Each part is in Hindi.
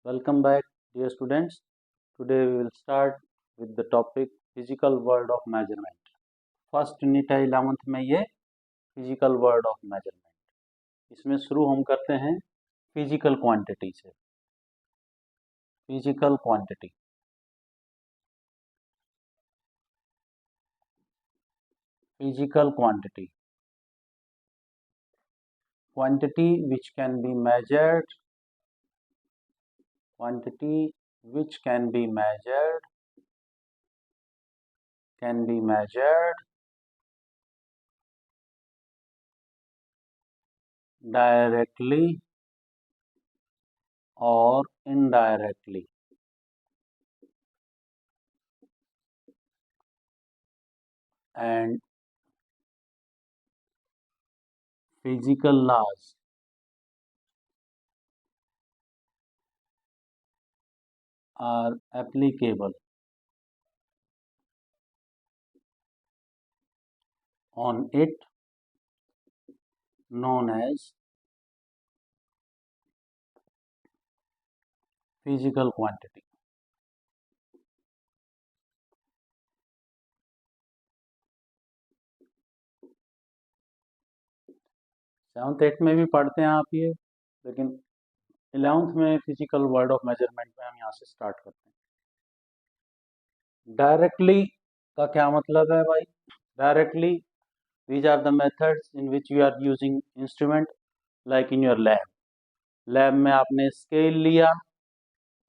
Welcome back, dear students. Today we will start with the topic physical world of measurement. First unit है 11th में ये फिजिकल वर्ड ऑफ मेजरमेंट। इसमें शुरू हम करते हैं फिजिकल क्वांटिटी से। Physical quantity, physical quantity, quantity which can be measured, quantity which can be measured directly or indirectly, and physical laws are applicable on it, known as physical quantity. Seventh eighth में भी पढ़ते हैं आप ये, लेकिन 11th में फिजिकल वर्ड ऑफ मेजरमेंट में हम यहाँ से स्टार्ट करते हैं। डायरेक्टली का क्या मतलब है भाई? Directly these are the methods in which you are using instrument like in your lab. Lab में आपने स्केल लिया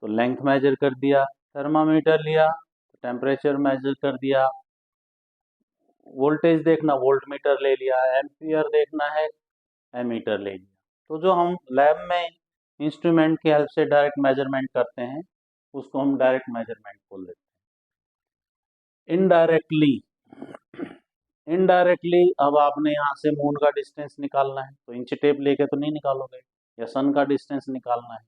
तो लेंथ मेजर कर दिया, थर्मामीटर लिया तो टेम्परेचर मेजर कर दिया, वोल्टेज देखना वोल्टमीटर ले लिया, एम्पियर देखना है एमीटर ले लिया। तो जो हम लैब में इंस्ट्रूमेंट की हेल्प से डायरेक्ट मेजरमेंट करते हैं उसको हम डायरेक्ट मेजरमेंट बोल देते हैं। इनडायरेक्टली अब आपने यहाँ से मून का डिस्टेंस निकालना है तो इंच टेप लेके तो नहीं निकालोगे, या सन का डिस्टेंस निकालना है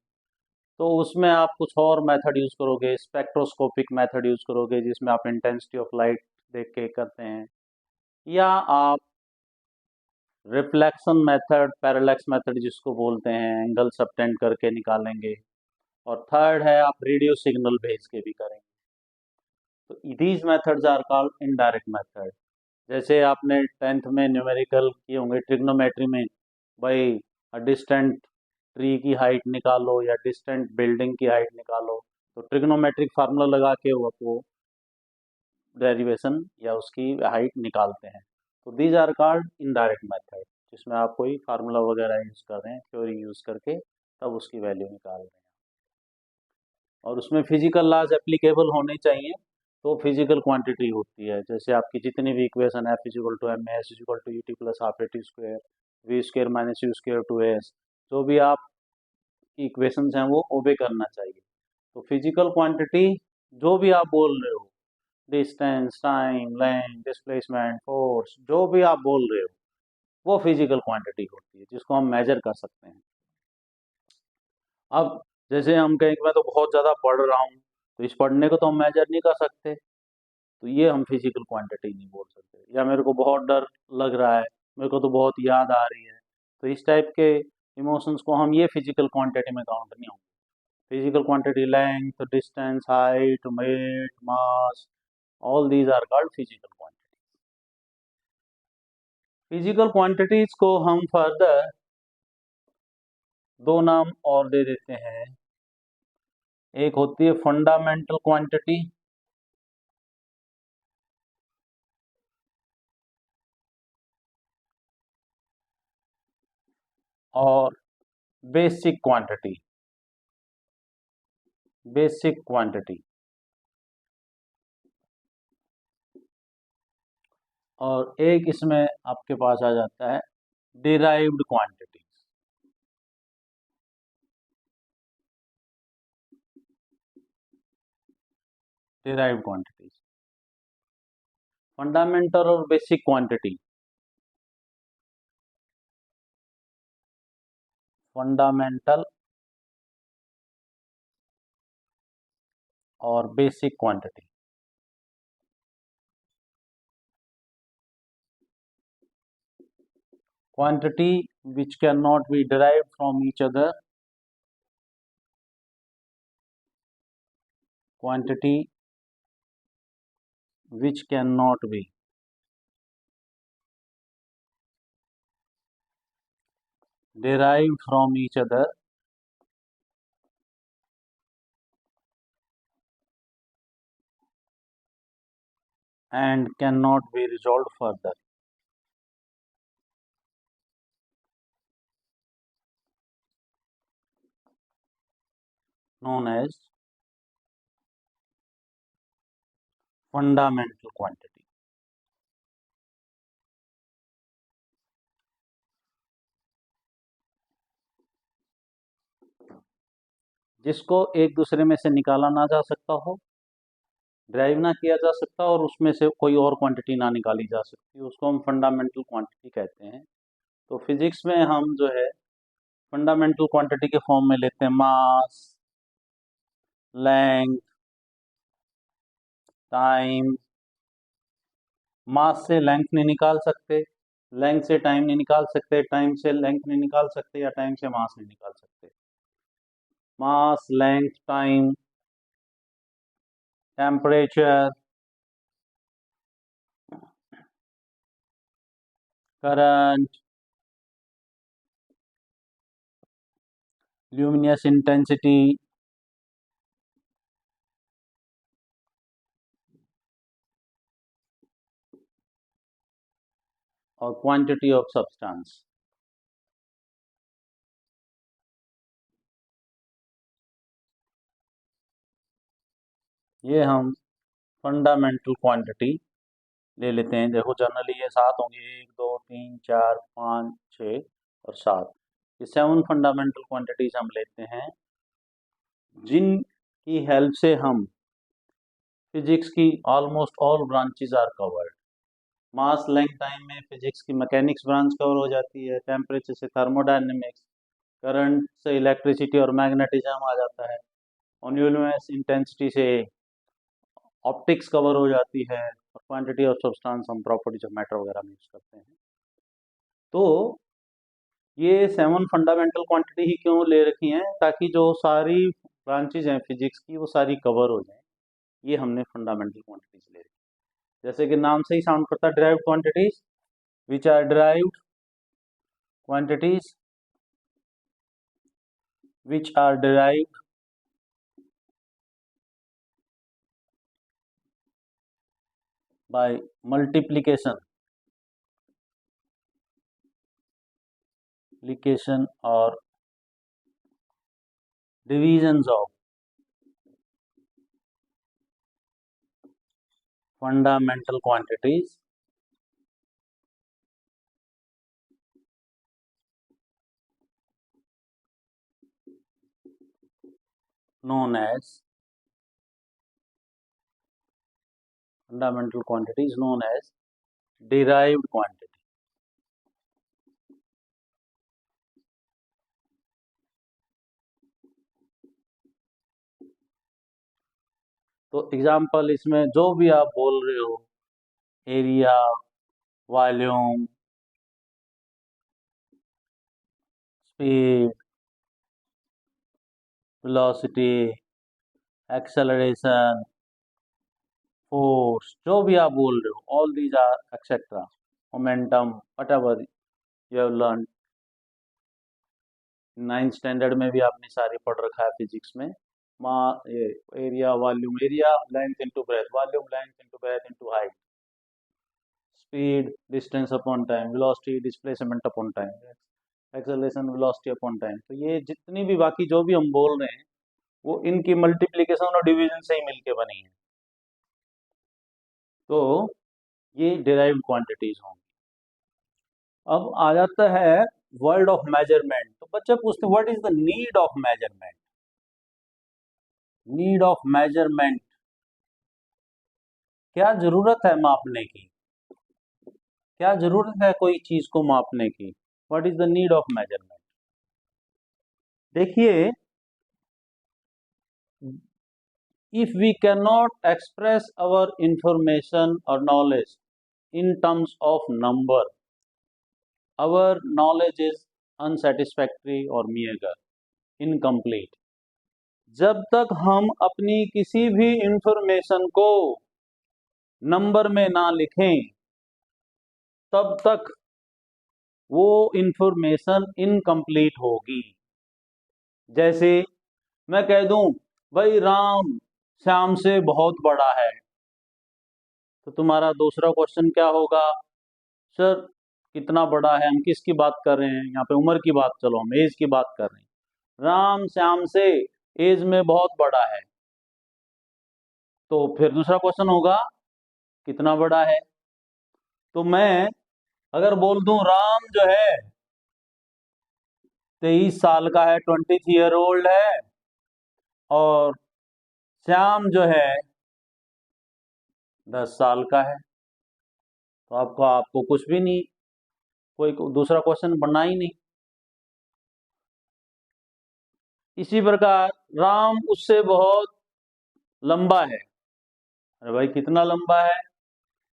तो उसमें आप कुछ और मेथड यूज करोगे, स्पेक्ट्रोस्कोपिक मेथड यूज करोगे जिसमें आप इंटेंसिटी ऑफ लाइट देख के करते हैं, या आप रिफ्लेक्शन मेथड, पैरेलैक्स मेथड जिसको बोलते हैं, एंगल सबटेंड करके निकालेंगे, और थर्ड है आप रेडियो सिग्नल भेज के भी करेंगे। तो these methods are called indirect method. जैसे आपने 10th में न्यूमेरिकल किए होंगे ट्रिग्नोमेट्री में, भाई डिस्टेंट ट्री की हाइट निकालो या डिस्टेंट बिल्डिंग की हाइट निकालो, तो ट्रिग्नोमेट्रिक फार्मूला लगा के वो डेरिवेशन या उसकी हाइट निकालते हैं। तो these are called indirect method, जिसमें आप कोई फार्मूला वगैरह यूज कर रहे हैं, थ्योरी यूज करके तब उसकी वैल्यू निकाल रहे हैं, और उसमें फिजिकल लॉज एप्लीकेबल होने चाहिए तो फिजिकल क्वांटिटी होती है। जैसे आपकी जितनी भी इक्वेशन है, F=ma/(ut+12)/2 v² - u²2s, जो भी आप इक्वेशंस हैं वो ओबे करना चाहिए। तो फिजिकल क्वांटिटी जो भी आप बोल रहे हो, distance, time, length, displacement, force, जो भी आप बोल रहे हो वो फिजिकल क्वांटिटी होती है जिसको हम मेजर कर सकते हैं। अब जैसे हम कहें कि मैं तो बहुत ज़्यादा पढ़ रहा हूँ, तो इस पढ़ने को तो हम मेजर नहीं कर सकते, तो ये हम फिजिकल क्वांटिटी नहीं बोल सकते। या मेरे को बहुत डर लग रहा है, मेरे को तो बहुत याद आ रही है, तो इस टाइप के इमोशंस को हम ये फिजिकल क्वांटिटी में काउंट नहीं होंगे। Physical quantity length, distance, height, weight, mass, all these are called physical quantity. Physical quantities को हम फर्दर दो नाम और दे देते हैं। एक होती है फंडामेंटल क्वांटिटी, और बेसिक क्वांटिटी। बेसिक क्वांटिटी और एक इसमें आपके पास आ जाता है derived quantity. Derived quantities, fundamental और बेसिक क्वांटिटी। फंडामेंटल और basic quantity. Quantity which cannot be derived from each other quantity which cannot be derived from each other and cannot be resolved further, known as fundamental quantity. जिसको एक दूसरे में से निकाला ना जा सकता हो, ड्राइव ना किया जा सकता और उसमें से कोई और क्वांटिटी ना निकाली जा सकती, उसको हम फंडामेंटल क्वांटिटी कहते हैं। तो फिजिक्स में हम जो है फंडामेंटल क्वांटिटी के फॉर्म में लेते हैं मास, लेंथ, टाइम। मास से लेंथ नहीं निकाल सकते, लेंथ से टाइम नहीं निकाल सकते, टाइम से लेंथ नहीं निकाल सकते, या टाइम से मास नहीं निकाल सकते। Mass, length, time, temperature, current, luminous intensity, और क्वांटिटी ऑफ सब्सटेंस। ये हम फंडामेंटल क्वांटिटी ले लेते हैं। देखो जनरली ये 7 होंगे, 1 2 3 4 5 6 और 7। ये 7 फंडामेंटल क्वांटिटीज हम लेते हैं, जिनकी हेल्प से हम फिजिक्स की almost all branches are covered. Mass, length, time में फिजिक्स की मैकेनिक्स ब्रांच कवर हो जाती है, टेम्परेचर से थर्मोडायनेमिक्स, करंट से इलेक्ट्रिसिटी और मैग्नेटिज्म आ जाता है, और ल्यूमिनस इंटेंसिटी से ऑप्टिक्स कवर हो जाती है, और क्वांटिटी ऑफ सब्सटेंस हम प्रॉपर्टीज ऑफ मैटर वगैरह में यूज करते हैं। तो ये 7 फंडामेंटल क्वांटिटी ही क्यों ले रखी हैं, ताकि जो सारी ब्रांचेज हैं फिजिक्स की वो सारी कवर हो जाए। ये हमने फंडामेंटल क्वांटिटीज ले रखी। जैसे कि नाम से ही साउंड करता है, derived quantities, which are derived quantities which are derived by multiplication or divisions of fundamental quantities known as derived quantity. तो एग्जाम्पल इसमें जो भी आप बोल रहे हो, area, volume, speed, velocity, acceleration, force, जो भी आप बोल रहे हो, all these are etcetera, momentum, whatever you have learn. 9th standard में भी आपने सारे पढ़ रखा है फिजिक्स में। ये area, volume, area length into breadth, volume length into breadth into height, speed distance upon time, velocity displacement upon time, acceleration velocity upon time. तो ये जितनी भी बाकी जो भी हम बोल रहे हैं वो इनकी मल्टीप्लिकेशन और डिवीजन से ही मिलके बनी है। तो ये डिराइव्ड क्वांटिटीज होंगी। अब आ जाता है वर्ड ऑफ मेजरमेंट। तो बच्चे पूछते हैं what is the need of measurement. Need of measurement, क्या जरूरत है मापने की, क्या जरूरत है कोई चीज को मापने की। What is the need of measurement. देखिए, if we cannot express our information or knowledge in terms of number, our knowledge is unsatisfactory or meager, incomplete. जब तक हम अपनी किसी भी इंफॉर्मेशन को नंबर में ना लिखें तब तक वो इंफॉर्मेशन इनकम्प्लीट होगी। जैसे मैं कह दूं भाई राम श्याम से बहुत बड़ा है, तो तुम्हारा दूसरा क्वेश्चन क्या होगा? सर कितना बड़ा है, हम किसकी बात कर रहे हैं यहाँ पे? उम्र की बात, चलो हम एज की बात कर रहे हैं। राम श्याम से एज में बहुत बड़ा है, तो फिर दूसरा क्वेश्चन होगा कितना बड़ा है। तो मैं अगर बोल दूं राम जो है 23 साल का है, 23 ईयर ओल्ड है, और श्याम जो है 10 साल का है, तो आपको आपको कुछ भी नहीं, कोई दूसरा क्वेश्चन बनना ही नहीं। इसी प्रकार राम उससे बहुत लंबा है। अरे भाई कितना लंबा है?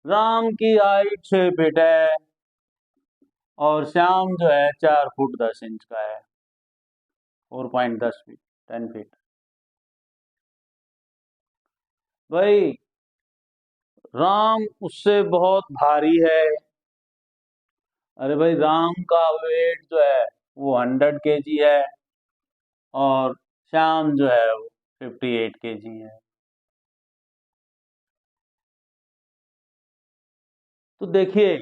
राम की हाइट 6 फीट है और श्याम जो है 4 फुट 10 इंच का है, 4.10 फीट, 10 फीट। भाई राम उससे बहुत भारी है। अरे भाई राम का वेट जो है वो 100 kg है और श्याम जो है वो 58 kg है। तो देखिए,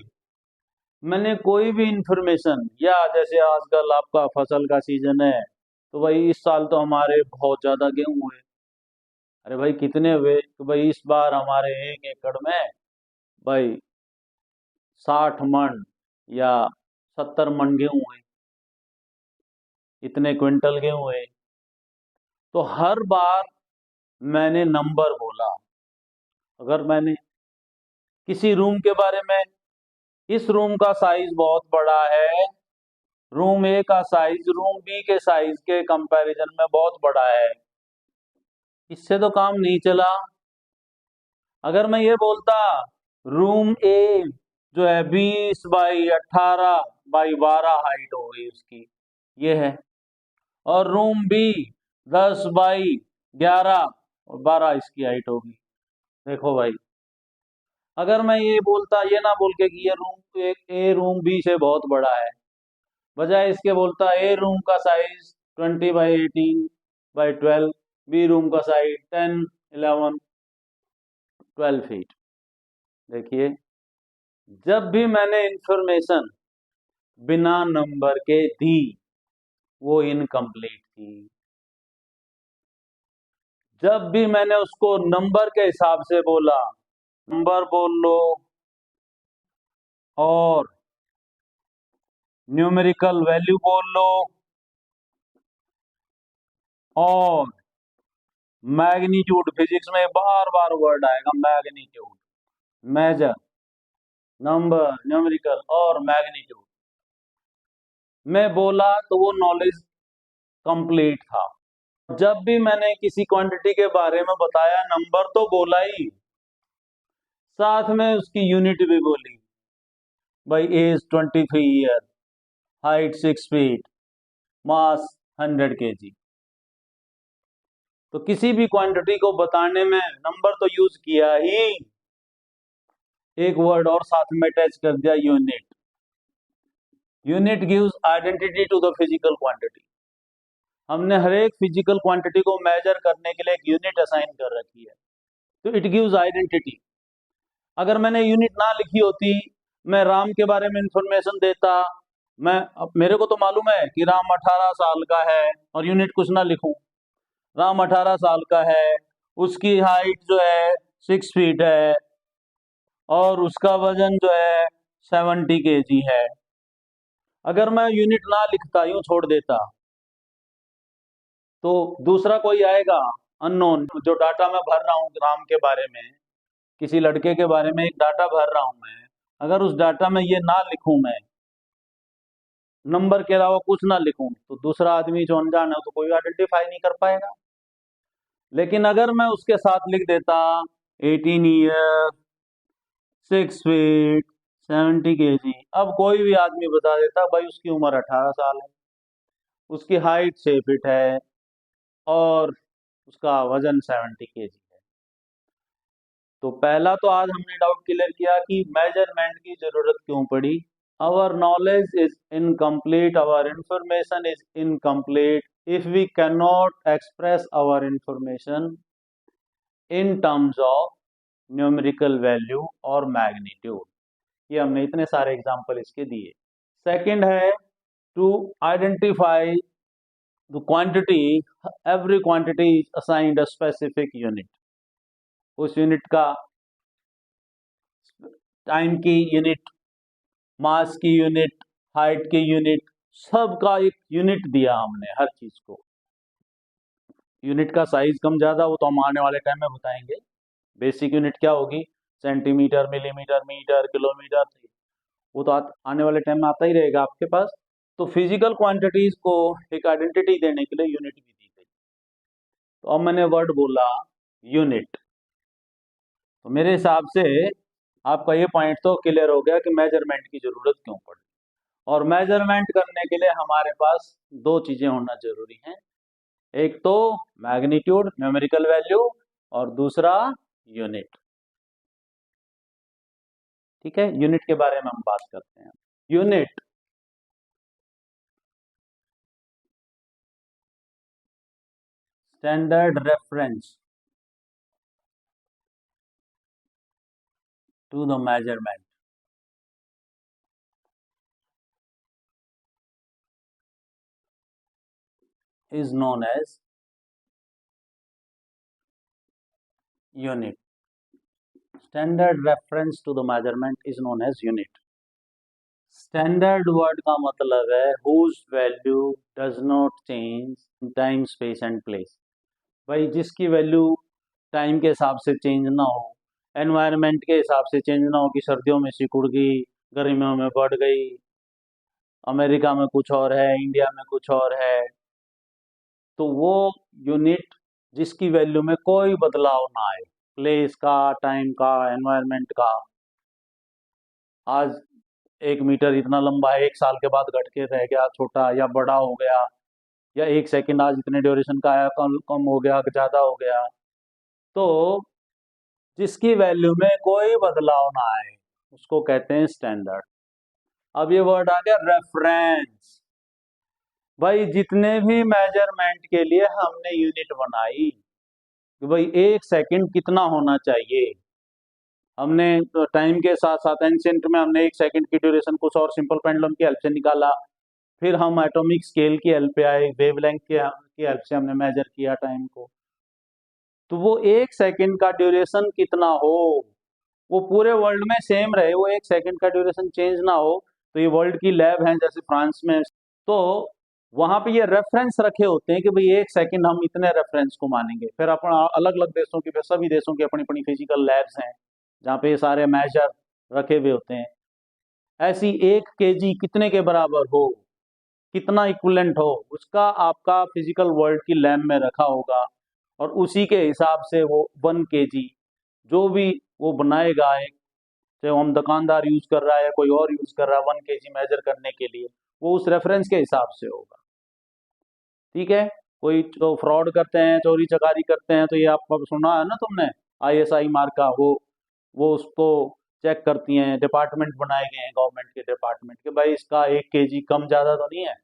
मैंने कोई भी इंफॉर्मेशन, या जैसे आजकल आपका फसल का सीजन है, तो भाई इस साल तो हमारे बहुत ज्यादा गेहूं हुए। अरे भाई कितने हुए? तो भाई इस बार हमारे 1 एकड़ में भाई 60 मन या 70 मन गेहूं हुए, इतने क्विंटल गेहूं हुए। तो हर बार मैंने नंबर बोला। अगर मैंने किसी रूम के बारे में, इस रूम का साइज बहुत बड़ा है, रूम ए का साइज रूम बी के साइज के कंपैरिजन में बहुत बड़ा है, इससे तो काम नहीं चला। अगर मैं ये बोलता रूम ए जो है 20 बाई 18 बाई 12 हाइट हो गई उसकी, ये है, और रूम बी 10 बाई 11 और 12 इसकी हाइट होगी। देखो भाई, अगर मैं ये बोलता, ये ना बोल के कि ये रूम ए रूम बी से बहुत बड़ा है, बजाय इसके बोलता ए रूम का size 20 by 18 by 12, B room का साइज 10 11 12 फीट। देखिए, जब भी मैंने इंफॉर्मेशन बिना नंबर के दी वो इनकम्प्लीट थी। जब भी मैंने उसको नंबर के हिसाब से बोला, नंबर बोल लो और न्यूमेरिकल वैल्यू बोल लो और मैग्नीट्यूड, फिजिक्स में बार बार वर्ड आएगा मैग्नीट्यूड, मेजर, नंबर, न्यूमेरिकल और मैग्नीट्यूड, मैं बोला तो वो नॉलेज कंप्लीट था। जब भी मैंने किसी क्वांटिटी के बारे में बताया, नंबर तो बोला ही, साथ में उसकी यूनिट भी बोली। भाई एज 23 ईयर, हाइट 6 फीट, मास 100 kg। तो किसी भी क्वांटिटी को बताने में नंबर तो यूज किया ही, एक वर्ड और साथ में अटैच कर दिया, unit. Unit gives identity to the physical quantity. हमने हर एक फिजिकल क्वांटिटी को मेजर करने के लिए एक यूनिट असाइन कर रखी है, तो इट गिव्स आइडेंटिटी। अगर मैंने यूनिट ना लिखी होती, मैं राम के बारे में इंफॉर्मेशन देता, मैं अब मेरे को तो मालूम है कि राम 18 साल का है और यूनिट कुछ ना लिखूं, राम 18 साल का है, उसकी हाइट जो है 6 फीट है और उसका वजन जो है 70 kg है। अगर मैं यूनिट ना लिखता, यूं छोड़ देता, तो दूसरा कोई आएगा अननोन, जो डाटा मैं भर रहा हूँ राम के बारे में, किसी लड़के के बारे में एक डाटा भर रहा हूं मैं, अगर उस डाटा में ये ना लिखूं, मैं नंबर के अलावा कुछ ना लिखूं, तो दूसरा आदमी जो अनजान है तो कोई आइडेंटिफाई नहीं कर पाएगा। लेकिन अगर मैं उसके साथ लिख देता 18 ईयर, 6 फीट, 70 kg, अब कोई भी आदमी बता देता भाई उसकी उम्र 18 साल है, उसकी हाइट 6 फीट है और उसका वजन 70 kg है। तो पहला तो आज हमने डाउट क्लियर किया कि मेजरमेंट की जरूरत क्यों पड़ी। Our knowledge is incomplete, our information is incomplete if we can not express our information in terms of numerical value और मैग्नीट्यूड। ये हमने इतने सारे एग्जाम्पल इसके दिए। सेकंड है to identify the quantity, every quantity is assigned a specific unit. उस यूनिट का टाइम की यूनिट, मास की यूनिट, हाइट की यूनिट, सबका एक यूनिट दिया हमने हर चीज को। यूनिट का साइज कम ज्यादा वो तो हम आने वाले टाइम में बताएंगे। बेसिक यूनिट क्या होगी, सेंटीमीटर, मिलीमीटर, मीटर, किलोमीटर, वो तो आने वाले टाइम में आता ही रहेगा आपके पास। तो फिजिकल क्वांटिटीज को एक आइडेंटिटी देने के लिए यूनिट भी दी गई। तो अब मैंने वर्ड बोला यूनिट, तो मेरे हिसाब से आपका ये पॉइंट तो क्लियर हो गया कि मेजरमेंट की जरूरत क्यों पड़ी। और मेजरमेंट करने के लिए हमारे पास दो चीजें होना जरूरी हैं, एक तो मैग्नीट्यूड न्यूमेरिकल वैल्यू और दूसरा यूनिट। ठीक है, यूनिट के बारे में हम बात करते हैं। Unit standard reference to the measurement is known as unit. Standard reference to the measurement is known as unit. Standard word का मतलब है whose value does not change in time, space and place. भाई जिसकी वैल्यू टाइम के हिसाब से चेंज ना हो, एनवायरनमेंट के हिसाब से चेंज ना हो कि सर्दियों में सिकुड़ गई, गर्मियों में बढ़ गई, अमेरिका में कुछ और है, इंडिया में कुछ और है, तो वो यूनिट जिसकी वैल्यू में कोई बदलाव ना आए, प्लेस का, टाइम का, एनवायरनमेंट का। आज 1 मीटर इतना लंबा है, 1 साल के बाद घट के रह गया, छोटा या बड़ा हो गया, या 1 सेकंड आज इतने ड्यूरेशन का आया, कम कम हो गया, ज्यादा हो गया। तो जिसकी वैल्यू में कोई बदलाव ना आए उसको कहते हैं स्टैंडर्ड। अब ये वर्ड आ गया रेफरेंस। भाई जितने भी मेजरमेंट के लिए हमने यूनिट बनाई कि भाई 1 सेकंड कितना होना चाहिए, हमने टाइम के साथ साथ एंशिएंट में हमने 1 सेकंड की ड्यूरेशन कुछ और सिंपल पेंडुलम की हेल्प से निकाला, फिर हम एटॉमिक स्केल की हेल्प पे आए, वेवलेंथ की हेल्प से हमने मेजर किया टाइम को। तो वो 1 सेकंड का ड्यूरेशन कितना हो, वो पूरे वर्ल्ड में सेम रहे, वो 1 सेकंड का ड्यूरेशन चेंज ना हो। तो ये वर्ल्ड की लैब है जैसे फ्रांस में, तो वहां पे ये रेफरेंस रखे होते हैं कि भाई 1 सेकंड हम इतने रेफरेंस को मानेंगे। फिर अपन अलग अलग देशों की, सभी देशों की अपनी अपनी फिजिकल लैब्स हैं जहाँ पे ये सारे मेजर रखे हुए होते हैं। ऐसी 1 kg कितने के बराबर हो, कितना इक्विवेलेंट हो, उसका आपका फिजिकल वर्ल्ड की लैब में रखा होगा, और उसी के हिसाब से वो 1 kg जो भी वो बनाएगा, एक चाहे हम दुकानदार यूज कर रहा है या कोई और यूज कर रहा है 1 kg मेजर करने के लिए, वो उस रेफरेंस के हिसाब से होगा। ठीक है, कोई जो फ्रॉड करते हैं, चोरी चकारी करते हैं, तो ये आपको सुना है ना तुमने, ISI मार्क का, वो उसको चेक करती हैं, डिपार्टमेंट बनाए गए हैं गवर्नमेंट के डिपार्टमेंट के, भाई इसका 1 kg कम ज्यादा तो नहीं है,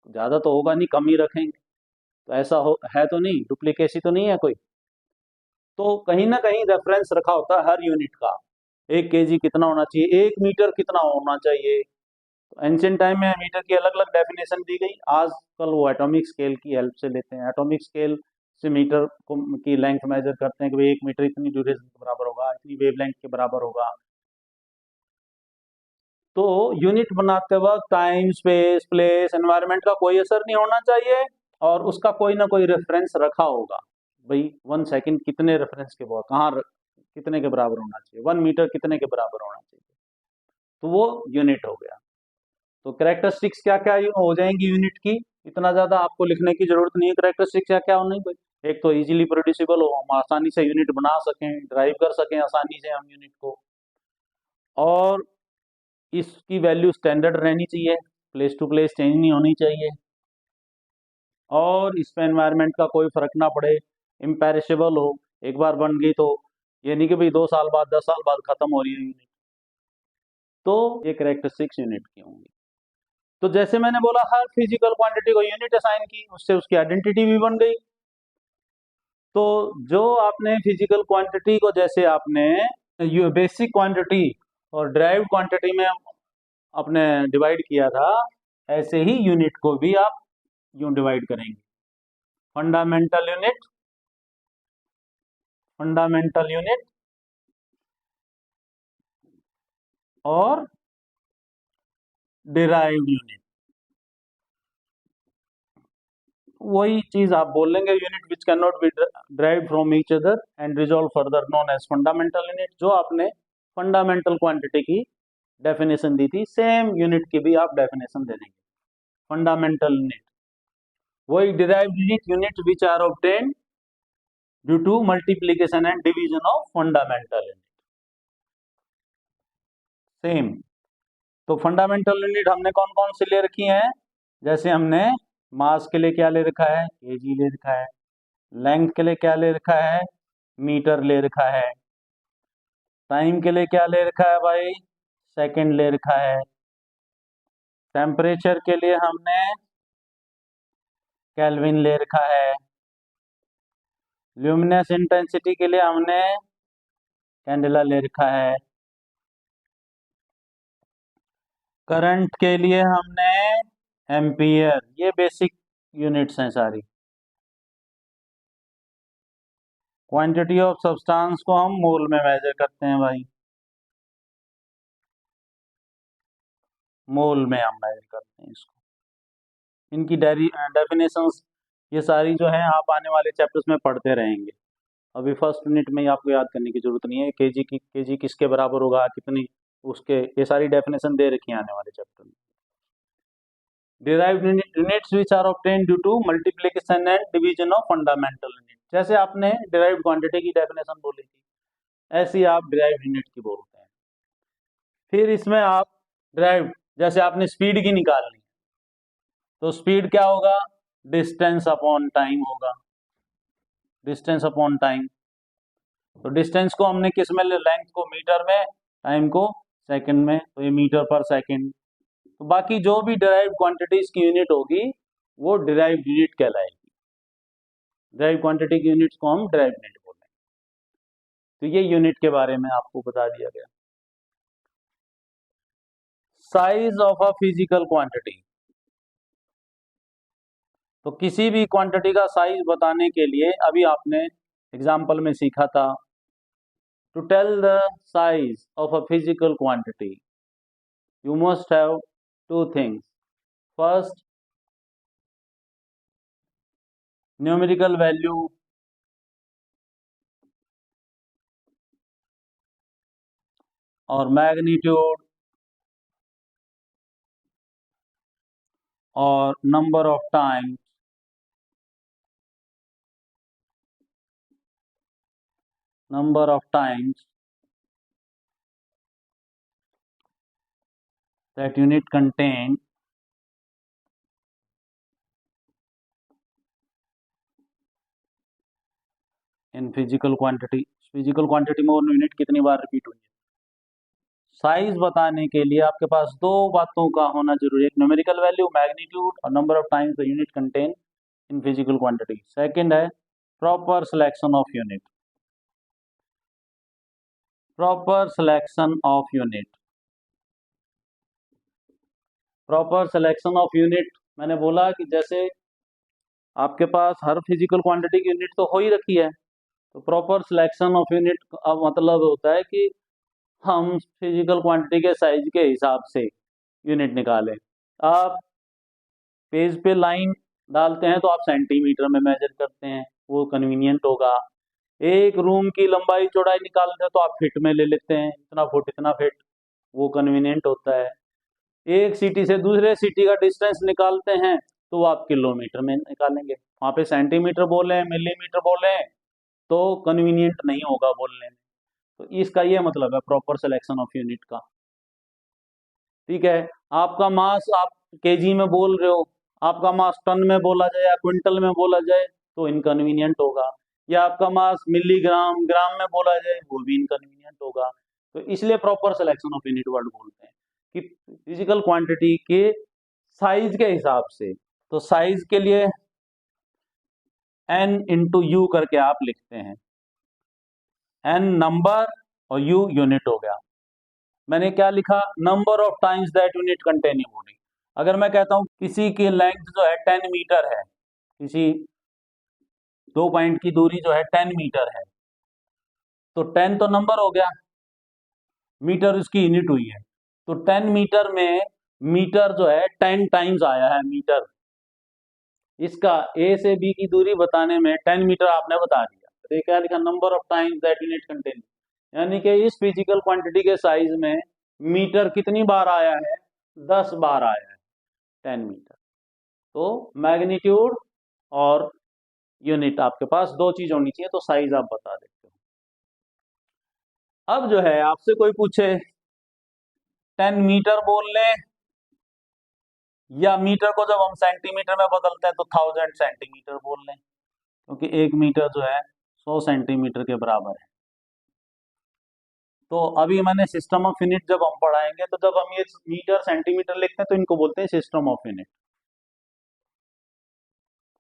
ज्यादा तो होगा नहीं, कम ही रखेंगे, तो ऐसा है तो नहीं, डुप्लीकेसी तो नहीं है कोई। तो कहीं ना कहीं रेफरेंस रखा होता है हर यूनिट का, 1 kg कितना होना चाहिए, 1 मीटर कितना होना चाहिए। तो एंशियंट टाइम में मीटर की अलग अलग डेफिनेशन दी गई, आजकल वो एटॉमिक स्केल की हेल्प से लेते हैं, एटॉमिक स्केल से मीटर को की लेंथ मेजर करते हैं कि भाई 1 मीटर इतनी ड्यूरेशन के बराबर होगा, इतनी वेवलेंथ के बराबर होगा। तो यूनिट बनाते वक्त टाइम, स्पेस, प्लेस, एनवायरनमेंट का कोई असर नहीं होना चाहिए, और उसका कोई ना कोई रेफरेंस रखा होगा। भाई 1 सेकंड कितने रेफरेंस के बाद कहाँ कितने के बराबर होना चाहिए, 1 मीटर कितने के बराबर होना चाहिए, तो वो यूनिट हो गया। तो कैरेक्टरिस्टिक्स क्या क्या हो जाएंगी यूनिट की, इतना ज्यादा आपको लिखने की जरूरत नहीं है। कैरेक्टरिस्टिक्स क्या क्या होनी भाई, एक तो इजीली प्रोड्यूसिबल हो, हम आसानी से यूनिट बना सकें, ड्राइव कर सकें आसानी से हम यूनिट को, और इसकी वैल्यू स्टैंडर्ड रहनी चाहिए, प्लेस टू प्लेस चेंज नहीं होनी चाहिए, और इसमें एनवायरनमेंट का कोई फर्क ना पड़े, इम्पेरिशेबल हो, एक बार बन गई तो ये नहीं कि भाई 2 साल बाद 10 साल बाद खत्म हो रही है यूनिट। तो ये कैरेक्टरिस्टिक्स यूनिट की होंगी। तो जैसे मैंने बोला हर फिजिकल क्वांटिटी को यूनिट असाइन की, उससे उसकी आइडेंटिटी भी बन गई। तो जो आपने फिजिकल क्वांटिटी को जैसे आपने बेसिक क्वांटिटी और ड्राइव्ड क्वांटिटी में आपने डिवाइड किया था, ऐसे ही यूनिट को भी आप यूं डिवाइड करेंगे। फंडामेंटल यूनिट, फंडामेंटल यूनिट और डिराइव्ड यूनिट। वही चीज आप बोल लेंगे, unit which can not be derived from each other and resolve further known as fundamental unit. जो आपने फंडामेंटल क्वांटिटी की डेफिनेशन दी थी, सेम यूनिट की भी आप डेफिनेशन दे देंगे, फंडामेंटल यूनिट। वही derived unit, unit which are obtained due to multiplication and division of fundamental unit, same. तो फंडामेंटल यूनिट हमने कौन कौन से ले रखी हैं? जैसे हमने मास के लिए क्या ले रखा है? केजी ले रखा है। लेंथ के लिए क्या ले रखा है? मीटर ले रखा है। टाइम के लिए क्या ले रखा है भाई? सेकंड ले रखा है। टेम्परेचर के लिए हमने केल्विन ले रखा है। ल्यूमिनस इंटेंसिटी के लिए हमने कैंडेला ले रखा है। करंट के लिए हमने एम्पियर। ये बेसिक यूनिट्स हैं सारी। क्वांटिटी ऑफ सब्सटेंस को हम मोल में मेजर करते हैं भाई, मोल में हम मेजर करते हैं इसको। इनकी डेफिनेशंस ये सारी जो है आप आने वाले चैप्टर्स में पढ़ते रहेंगे। अभी फर्स्ट यूनिट में ही आपको याद करने की जरूरत नहीं है। केजी किसके बराबर होगा, कितनी, उसके ये सारी डेफिनेशन दे रखी है आने वाले चैप्टर में। Derived units which are obtained due to multiplication and division of fundamental unit. जैसे आपने डिराइव्ड क्वांटिटी की डेफिनेशन बोली थी, ऐसे ही आप डिराइव्ड यूनिट की बोलते हैं। फिर इसमें आप डिराइव्ड, जैसे आपने स्पीड की निकालनी, तो स्पीड क्या होगा? डिस्टेंस अपॉन टाइम होगा, डिस्टेंस अपॉन टाइम। तो डिस्टेंस को हमने किस में, लेंथ को मीटर में, टाइम को सेकंड में, तो ये मीटर पर सेकंड। तो बाकी जो भी डिराइव्ड क्वांटिटीज की यूनिट होगी वो डिराइव्ड यूनिट कहलाएगी। डिराइव्ड क्वांटिटी की यूनिट्स को हम डिराइव्ड यूनिट बोलते हैं। तो ये यूनिट के बारे में आपको बता दिया गया। Size of a physical quantity. तो किसी भी क्वांटिटी का साइज बताने के लिए अभी आपने एग्जाम्पल में सीखा था, to tell the size of a physical quantity you must have two things. First, numerical value, और मैग्नीट्यूड, और number of times, number of times that unit contained in physical quantity। Physical quantity में वो यूनिट कितनी बार रिपीट हुई है। साइज बताने के लिए आपके पास दो बातों का होना जरूरी है, न्यूमेरिकल वैल्यू मैग्नीट्यूड और number of times the unit contain in physical quantity. Second है proper selection of unit, proper selection of unit. Proper selection of unit मैंने बोला कि जैसे आपके पास हर फिजिकल क्वांटिटी की यूनिट तो हो ही रखी है, तो प्रॉपर सिलेक्शन ऑफ यूनिट का मतलब होता है कि हम फिजिकल क्वांटिटी के साइज के हिसाब से यूनिट निकालें। आप पेज पे लाइन डालते हैं तो आप सेंटीमीटर में मेजर करते हैं, वो कन्वीनियंट होगा। एक रूम की लंबाई चौड़ाई निकालते हैं तो आप फीट में ले लेते हैं, इतना फुट इतना फीट, वो कन्वीनियंट होता है। एक सिटी से दूसरे सिटी का डिस्टेंस निकालते हैं तो वो आप किलोमीटर में निकालेंगे, वहाँ पे सेंटीमीटर बोले मिलीमीटर बोले तो कन्वीनियंट नहीं होगा बोलने में। तो इसका ये मतलब है प्रॉपर सिलेक्शन ऑफ यूनिट का। ठीक है, आपका मास आप केजी में बोल रहे हो, आपका मास टन में बोला जाए या क्विंटल में बोला जाए तो इनकन्वीनियंट होगा। या आपका मास मिलीग्राम ग्राम में बोला जाए वो भी इनकन्वीनियंट होगा। तो इसलिए proper selection of unit word बोलते हैं कि फिजिकल क्वांटिटी के साइज के हिसाब से। तो साइज के लिए n इंटू यू करके आप लिखते हैं, n नंबर और u यूनिट हो गया। मैंने क्या लिखा, number of times that unit contain in body. अगर मैं कहता हूं किसी की लेंथ जो है 10 मीटर है, किसी 2 पॉइंट की दूरी जो है 10 मीटर है, तो 10 तो नंबर हो गया, मीटर उसकी यूनिट हुई है। तो 10 मीटर में मीटर जो है 10 टाइम्स आया है मीटर। इसका ए से बी की दूरी बताने में 10 मीटर आपने बता दिया, तो ये क्या लिखा, number of times that unit contain. यानी कि इस फिजिकल क्वांटिटी के साइज में मीटर कितनी बार आया है, 10 बार आया है 10 मीटर। तो मैग्नीट्यूड और यूनिट आपके पास दो चीज होनी चाहिए, तो साइज आप बता देते हो। अब जो है आपसे कोई पूछे 10 मीटर बोल लें या मीटर को जब हम सेंटीमीटर में बदलते हैं तो 1000 सेंटीमीटर बोल लें, क्योंकि 1 मीटर जो है 100 सेंटीमीटर के बराबर है। तो अभी मैंने सिस्टम ऑफ यूनिट जब हम पढ़ाएंगे तो जब हम ये मीटर सेंटीमीटर लिखते हैं तो इनको बोलते हैं सिस्टम ऑफ यूनिट।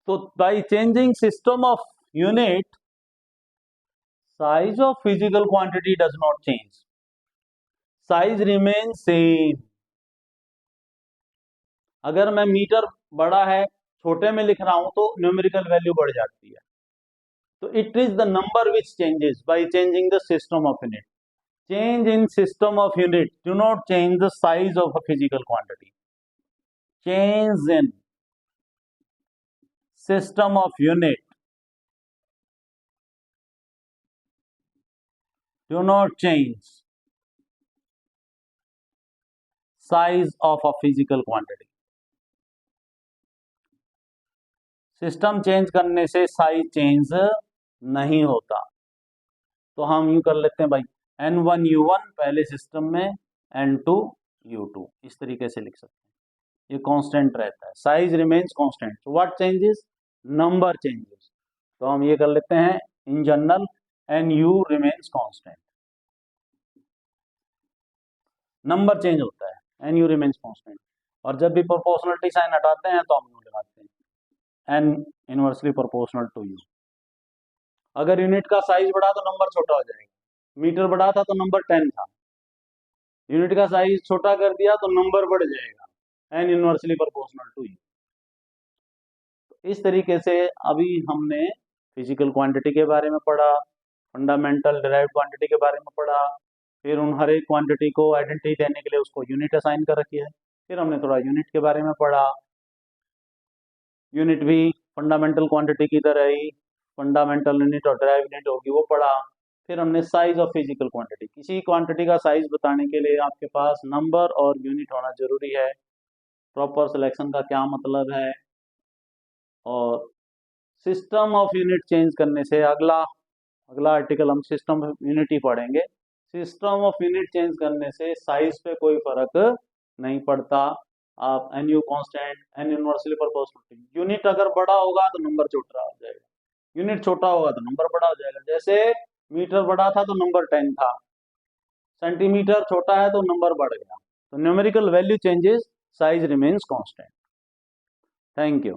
तो by changing system of unit size of physical quantity does not change, size remain same. अगर मैं मीटर बड़ा है छोटे में लिख रहा हूं तो न्यूमेरिकल वैल्यू बढ़ जाती है। तो it is the number which changes by changing the system of unit. Change in system of unit do not change the size of a physical quantity. Change in system of unit do not change size of a physical quantity. System change करने से साइज चेंज नहीं होता। तो हम यूं कर लेते हैं भाई, N1U1 पहले सिस्टम में, N2U2 इस तरीके से लिख सकते हैं। ये कांस्टेंट रहता है, size remains constant. So what changes, number changes. तो हम ये कर लेते हैं in general NU remains constant, number change होता है, NU रिमेन्स कांस्टेंट। और जब भी प्रोपोर्शनलिटी साइन हटाते हैं तो हम यू लगाते हैं N inversely proportional to U। अगर यूनिट का साइज बढ़ा तो नंबर छोटा हो जाएगा, मीटर बढ़ा था तो नंबर 10 था, यूनिट का साइज छोटा कर दिया तो नंबर बढ़ जाएगा, N inversely proportional to U। इस तरीके से अभी हमने फिजिकल क्वांटिटी के बारे में पढ़ा, फंडामेंटल डिराइव्ड क्वांटिटी के बारे में पढ़ा, फिर उन हर एक क्वांटिटी को आइडेंटिटी देने के लिए उसको यूनिट असाइन कर रखी है। फिर हमने थोड़ा यूनिट के बारे में पढ़ा, यूनिट भी फंडामेंटल क्वांटिटी की तरह ही फंडामेंटल यूनिट और डिराइव यूनिट होगी वो पढ़ा। फिर हमने साइज ऑफ फिजिकल क्वांटिटी, किसी क्वांटिटी का साइज बताने के लिए आपके पास नंबर और यूनिट होना जरूरी है, प्रॉपर सिलेक्शन का क्या मतलब है, और सिस्टम ऑफ यूनिट चेंज करने से अगला आर्टिकल हम सिस्टम ऑफ यूनिट ही पढ़ेंगे। सिस्टम ऑफ यूनिट चेंज करने से साइज पे कोई फर्क नहीं पड़ता। आप NU constant, N inversely proportional, unit अगर बड़ा होगा तो नंबर छोटा हो जाएगा, यूनिट छोटा होगा तो नंबर बड़ा हो जाएगा। जैसे मीटर बड़ा था तो नंबर 10 था, सेंटीमीटर छोटा है तो नंबर बढ़ गया। तो numerical value changes, size remains constant. Thank you.